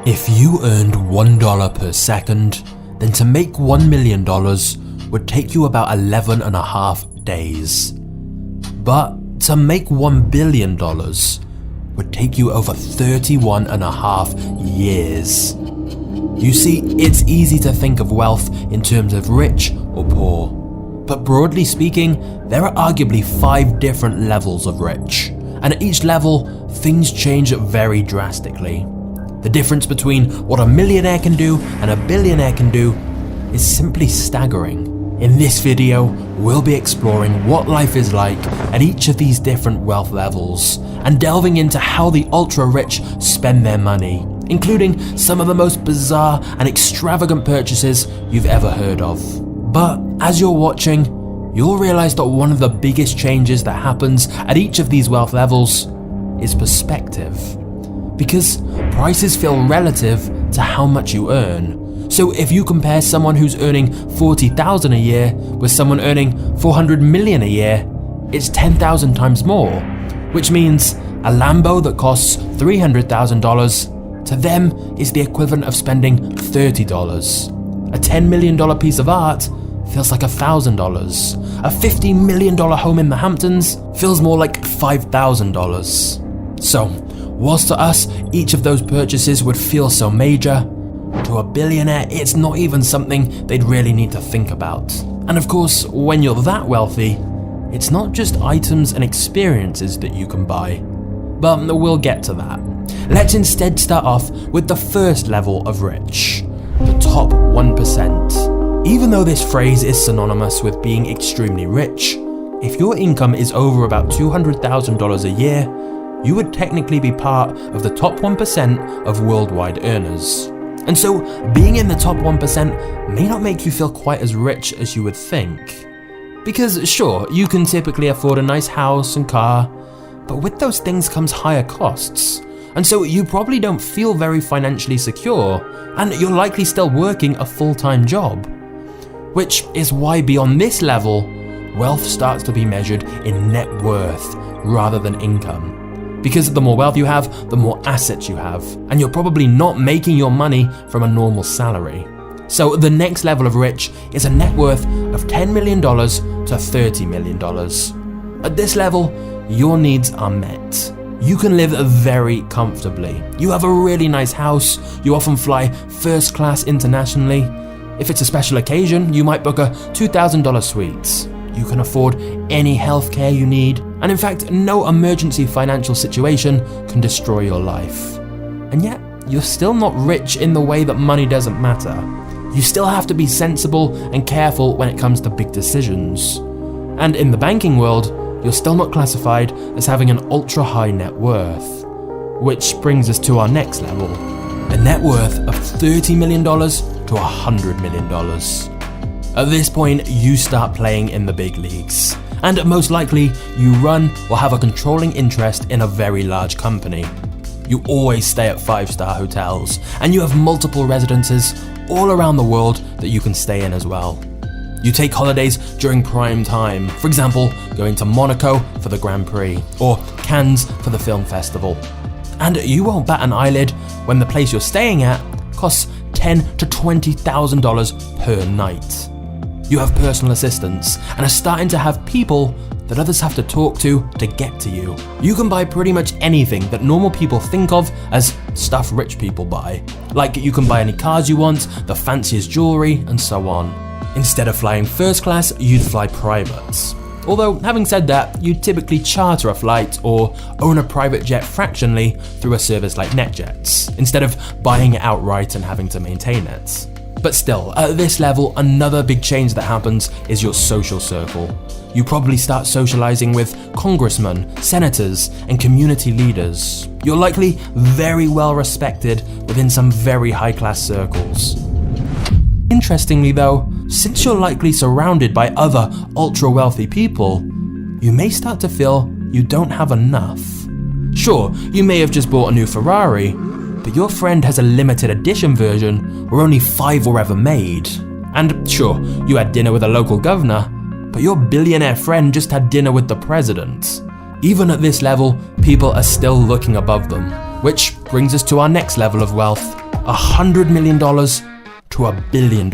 If you earned $1 per second, then to make $1 million would take you about 11.5 days. But to make $1 billion would take you over 31.5 years. You see, it's easy to think of wealth in terms of rich or poor. But broadly speaking, there are arguably 5 different levels of rich. And at each level, things change very drastically. The difference between what a millionaire can do and a billionaire can do is simply staggering. In this video, we'll be exploring what life is like at each of these different wealth levels and delving into how the ultra-rich spend their money, including some of the most bizarre and extravagant purchases you've ever heard of. But as you're watching, you'll realize that one of the biggest changes that happens at each of these wealth levels is perspective. Because prices feel relative to how much you earn. So if you compare someone who's earning $40,000 a year with someone earning $400 million a year, it's 10,000 times more, which means a Lambo that costs $300,000 to them is the equivalent of spending $30. A $10 million piece of art feels like $1,000. A $50 million home in the Hamptons feels more like $5,000. So, whilst to us, each of those purchases would feel so major, to a billionaire, it's not even something they'd really need to think about. And of course, when you're that wealthy, it's not just items and experiences that you can buy. But we'll get to that. Let's instead start off with the first level of rich, the top 1%. Even though this phrase is synonymous with being extremely rich, if your income is over about $200,000 a year, you would technically be part of the top 1% of worldwide earners. And so, being in the top 1% may not make you feel quite as rich as you would think. Because sure, you can typically afford a nice house and car, but with those things comes higher costs. And so you probably don't feel very financially secure, and you're likely still working a full-time job. Which is why beyond this level, wealth starts to be measured in net worth rather than income. Because the more wealth you have, the more assets you have, and you're probably not making your money from a normal salary. So the next level of rich is a net worth of $10 million to $30 million. At this level, your needs are met. You can live very comfortably. You have a really nice house, you often fly first class internationally. If it's a special occasion, you might book a $2,000 suite. You can afford any healthcare you need, and in fact, no emergency financial situation can destroy your life. And yet, you're still not rich in the way that money doesn't matter. You still have to be sensible and careful when it comes to big decisions. And in the banking world, you're still not classified as having an ultra high net worth. Which brings us to our next level, a net worth of $30 million to $100 million. At this point, you start playing in the big leagues, and most likely, you run or have a controlling interest in a very large company. You always stay at 5-star hotels, and you have multiple residences all around the world that you can stay in as well. You take holidays during prime time, for example, going to Monaco for the Grand Prix, or Cannes for the film festival. And you won't bat an eyelid when the place you're staying at costs $10,000 to $20,000 per night. You have personal assistants and are starting to have people that others have to talk to get to you. You can buy pretty much anything that normal people think of as stuff rich people buy. Like you can buy any cars you want, the fanciest jewelry, and so on. Instead of flying first class, you'd fly private. Although, having said that, you'd typically charter a flight or own a private jet fractionally through a service like NetJets, instead of buying it outright and having to maintain it. But still, at this level, another big change that happens is your social circle. You probably start socializing with congressmen, senators, and community leaders. You're likely very well respected within some very high-class circles. Interestingly though, since you're likely surrounded by other ultra-wealthy people, you may start to feel you don't have enough. Sure, you may have just bought a new Ferrari, but your friend has a limited edition version where only 5 were ever made. And sure, you had dinner with a local governor, but your billionaire friend just had dinner with the president. Even at this level, people are still looking above them, which brings us to our next level of wealth, $100 million to $1 billion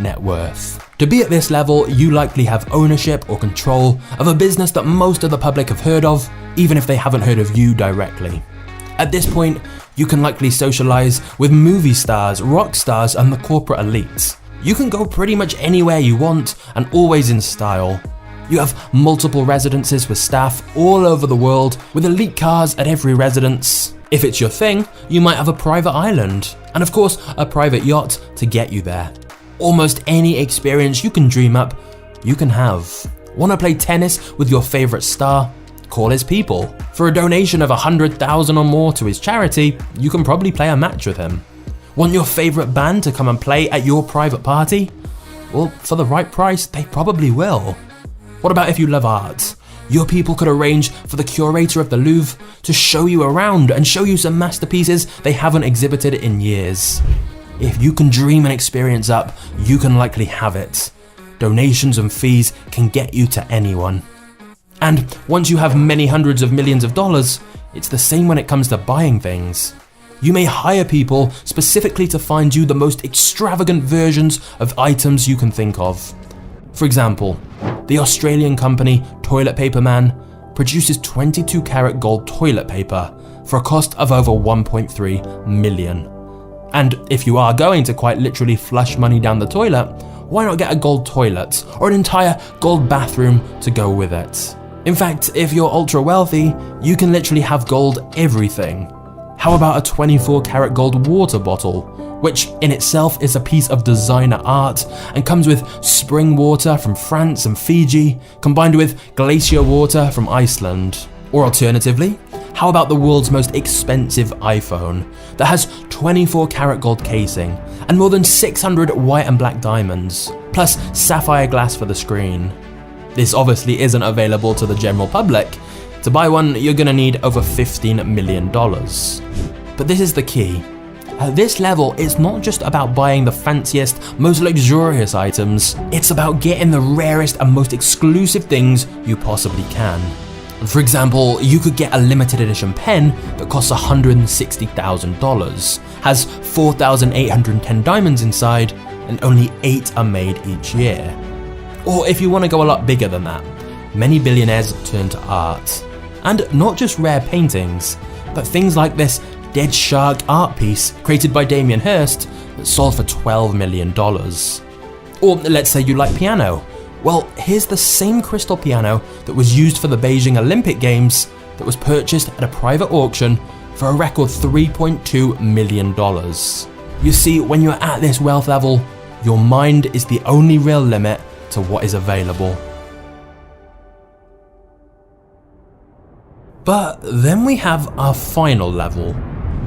net worth. To be at this level, you likely have ownership or control of a business that most of the public have heard of, even if they haven't heard of you directly. At this point, you can likely socialize with movie stars, rock stars, and the corporate elites. You can go pretty much anywhere you want and always in style. You have multiple residences with staff all over the world, with elite cars at every residence. If it's your thing, you might have a private island, and of course, a private yacht to get you there. Almost any experience you can dream up, you can have. Want to play tennis with your favorite star? Call his people. For a donation of $100,000 or more to his charity, you can probably play a match with him. Want your favorite band to come and play at your private party? Well, for the right price, they probably will. What about if you love art? Your people could arrange for the curator of the Louvre to show you around and show you some masterpieces they haven't exhibited in years. If you can dream an experience up, you can likely have it. Donations and fees can get you to anyone. And once you have many hundreds of millions of dollars, it's the same when it comes to buying things. You may hire people specifically to find you the most extravagant versions of items you can think of. For example, the Australian company Toilet Paper Man produces 22 karat gold toilet paper for a cost of over 1.3 million. And if you are going to quite literally flush money down the toilet, why not get a gold toilet or an entire gold bathroom to go with it? In fact, if you're ultra wealthy, you can literally have gold everything. How about a 24 karat gold water bottle, which in itself is a piece of designer art and comes with spring water from France and Fiji, combined with glacier water from Iceland? Or alternatively, how about the world's most expensive iPhone that has 24 karat gold casing and more than 600 white and black diamonds, plus sapphire glass for the screen? This obviously isn't available to the general public. To buy one, you're gonna need over $15 million. But this is the key. At this level, it's not just about buying the fanciest, most luxurious items, it's about getting the rarest and most exclusive things you possibly can. For example, you could get a limited edition pen that costs $160,000, has 4,810 diamonds inside, and only 8 are made each year. Or if you want to go a lot bigger than that, many billionaires turn to art. And not just rare paintings, but things like this dead shark art piece created by Damien Hirst that sold for $12 million. Or let's say you like piano. Well, here's the same crystal piano that was used for the Beijing Olympic Games that was purchased at a private auction for a record $3.2 million. You see, when you're at this wealth level, your mind is the only real limit to what is available. But then we have our final level,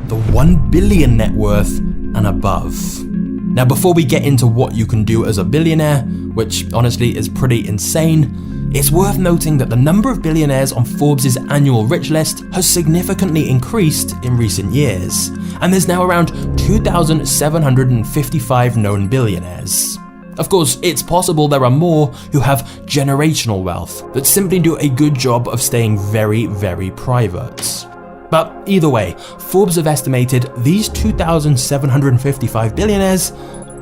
the 1 billion net worth and above. Now, before we get into what you can do as a billionaire, which honestly is pretty insane, it's worth noting that the number of billionaires on Forbes' annual rich list has significantly increased in recent years, and there's now around 2,755 known billionaires. Of course, it's possible there are more who have generational wealth that simply do a good job of staying very, very private. But either way, Forbes have estimated these 2,755 billionaires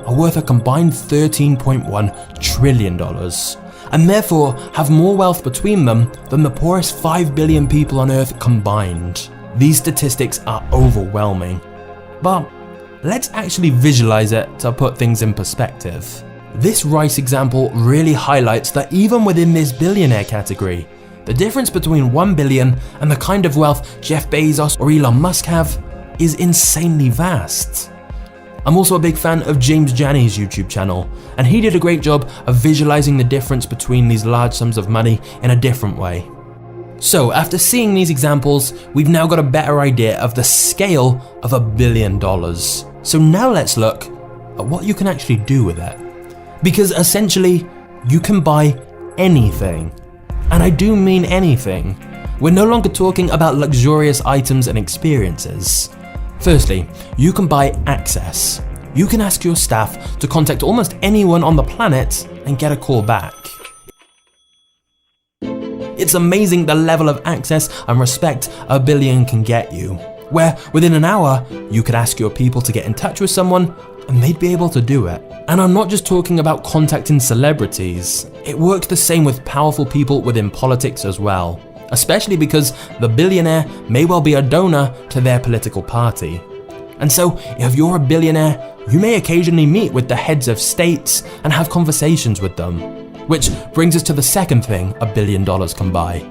are worth a combined $13.1 trillion, and therefore have more wealth between them than the poorest 5 billion people on Earth combined. These statistics are overwhelming. But let's actually visualize it to put things in perspective. This rice example really highlights that even within this billionaire category, the difference between 1 billion and the kind of wealth Jeff Bezos or Elon Musk have is insanely vast. I'm also a big fan of James Jani's YouTube channel, and he did a great job of visualizing the difference between these large sums of money in a different way. So after seeing these examples, we've now got a better idea of the scale of $1 billion. So now let's look at what you can actually do with it. Because essentially, you can buy anything. And I do mean anything. We're no longer talking about luxurious items and experiences. Firstly, you can buy access. You can ask your staff to contact almost anyone on the planet and get a call back. It's amazing the level of access and respect $1 billion can get you. where within an hour, you could ask your people to get in touch with someone and they'd be able to do it. And I'm not just talking about contacting celebrities. It works the same with powerful people within politics as well, especially because the billionaire may well be a donor to their political party. And so, if you're a billionaire, you may occasionally meet with the heads of states and have conversations with them. Which brings us to the second thing $1 billion can buy: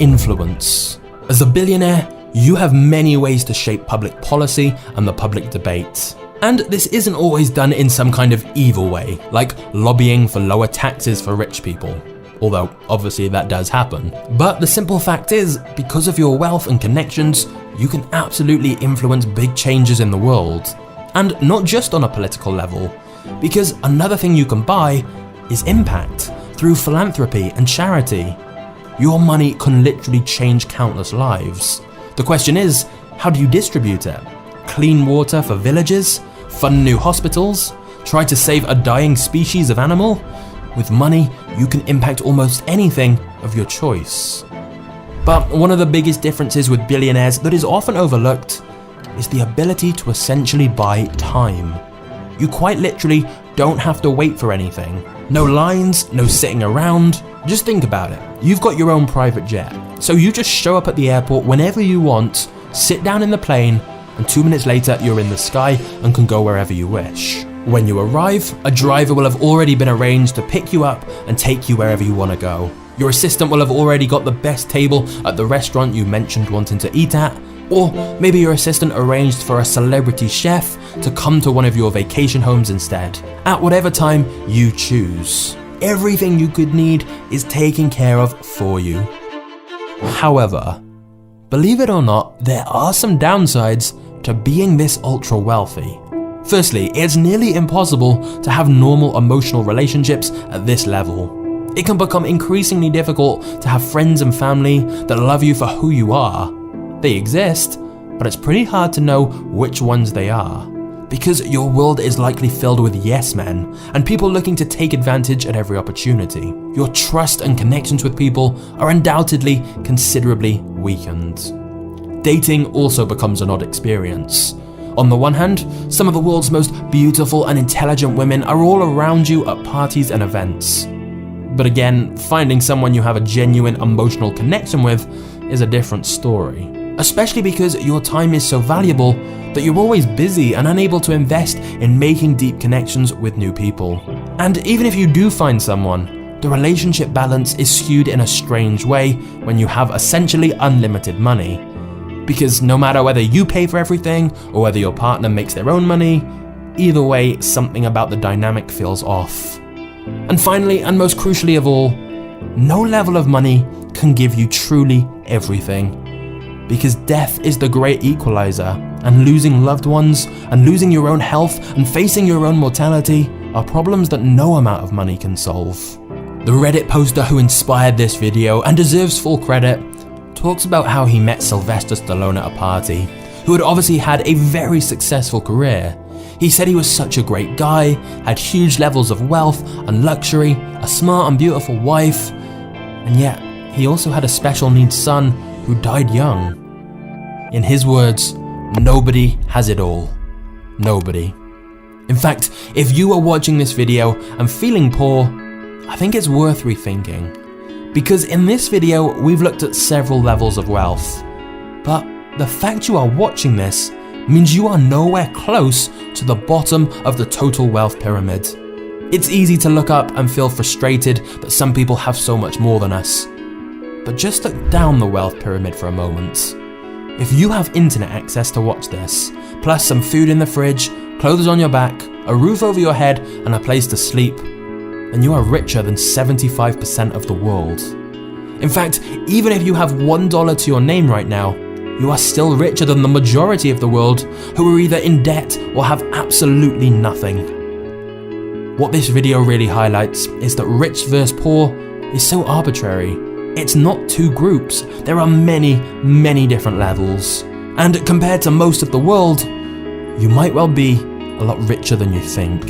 influence. As a billionaire, you have many ways to shape public policy and the public debate. And this isn't always done in some kind of evil way, like lobbying for lower taxes for rich people. Although, obviously that does happen. But the simple fact is, because of your wealth and connections, you can absolutely influence big changes in the world. And not just on a political level, because another thing you can buy is impact through philanthropy and charity. Your money can literally change countless lives. The question is, how do you distribute it? Clean water for villages? Fund new hospitals? Try to save a dying species of animal? With money, you can impact almost anything of your choice. But one of the biggest differences with billionaires that is often overlooked is the ability to essentially buy time. You quite literally don't have to wait for anything. No lines, no sitting around. Just think about it. You've got your own private jet, so you just show up at the airport whenever you want, sit down in the plane, and 2 minutes later you're in the sky and can go wherever you wish. When you arrive, a driver will have already been arranged to pick you up and take you wherever you want to go. Your assistant will have already got the best table at the restaurant you mentioned wanting to eat at, or maybe your assistant arranged for a celebrity chef to come to one of your vacation homes instead, at whatever time you choose. Everything you could need is taken care of for you. However, believe it or not, there are some downsides to being this ultra wealthy. Firstly, it's nearly impossible to have normal emotional relationships at this level. It can become increasingly difficult to have friends and family that love you for who you are. They exist, but it's pretty hard to know which ones they are, because your world is likely filled with yes men and people looking to take advantage at every opportunity. Your trust and connections with people are undoubtedly considerably weakened. Dating also becomes an odd experience. On the one hand, some of the world's most beautiful and intelligent women are all around you at parties and events. But again, finding someone you have a genuine emotional connection with is a different story. Especially because your time is so valuable that you're always busy and unable to invest in making deep connections with new people. And even if you do find someone, the relationship balance is skewed in a strange way when you have essentially unlimited money. Because no matter whether you pay for everything or whether your partner makes their own money, either way, something about the dynamic feels off. And finally, and most crucially of all, no level of money can give you truly everything. Because death is the great equalizer, and losing loved ones, and losing your own health, and facing your own mortality are problems that no amount of money can solve. The Reddit poster who inspired this video, and deserves full credit, talks about how he met Sylvester Stallone at a party, who had obviously had a very successful career. He said he was such a great guy, had huge levels of wealth and luxury, a smart and beautiful wife, and yet he also had a special needs son who died young. In his words, nobody has it all. Nobody. In fact, if you are watching this video and feeling poor, I think it's worth rethinking. Because in this video, we've looked at several levels of wealth. But the fact you are watching this means you are nowhere close to the bottom of the total wealth pyramid. It's easy to look up and feel frustrated that some people have so much more than us. But just look down the wealth pyramid for a moment. If you have internet access to watch this, plus some food in the fridge, clothes on your back, a roof over your head, and a place to sleep, then you are richer than 75% of the world. In fact, even if you have $1 to your name right now, you are still richer than the majority of the world who are either in debt or have absolutely nothing. What this video really highlights is that rich versus poor is so arbitrary. It's not two groups, there are many, many different levels. And compared to most of the world, you might well be a lot richer than you think.